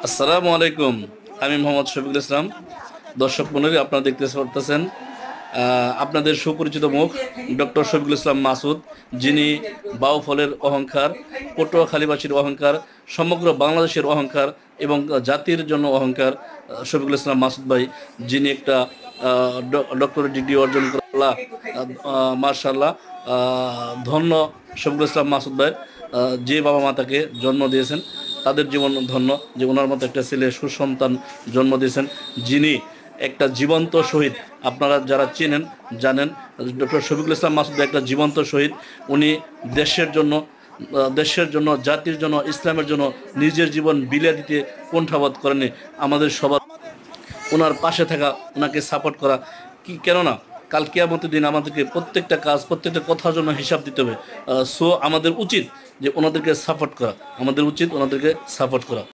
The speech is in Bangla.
আসসালামু আলাইকুম। আমি মোহাম্মদ শফিকুল ইসলাম। দর্শক মণ্ডলী, আপনারা দেখতে পারতেছেন আপনাদের সুপরিচিত মুখ ডক্টর শফিকুল ইসলাম মাসুদ, যিনি বাউফলের অহংকার, পটুয়াখালীবাসীর অহংকার, সমগ্র বাংলাদেশের অহংকার এবং জাতির জন্য অহংকার। শফিকুল ইসলাম মাসুদ ভাই, যিনি একটা ডক্টরেট ডিগ্রি অর্জন করলা, মার্শাল্লাহ, ধন্য শফিকুল ইসলাম মাসুদ ভাই। যে বাবা মা তাকে জন্ম দিয়েছেন, তাদের জীবন ধন্য যে ওনার মতো একটা ছেলে সুসন্তান জন্ম দিয়েছেন, যিনি একটা জীবন্ত শহীদ। আপনারা যারা চেনেন জানেন, ডক্টর শফিকুল ইসলাম মাসুদ একটা জীবন্ত শহীদ। উনি দেশের জন্য জাতির জন্য ইসলামের জন্য নিজের জীবন বিলিয়ে দিতে কুণ্ঠাবোধ করেনি। আমাদের সবার ওনার পাশে থাকা, ওনাকে সাপোর্ট করা, কেননা কাল কিয়ামতের দিন আমাদেরকে প্রত্যেকটা কাজ, প্রত্যেকটা কথার জন্য হিসাব দিতে হবে। আমাদের উচিত যে ওনাদেরকে সাপোর্ট করা, আমাদের উচিত ওনাদেরকে সাপোর্ট করা।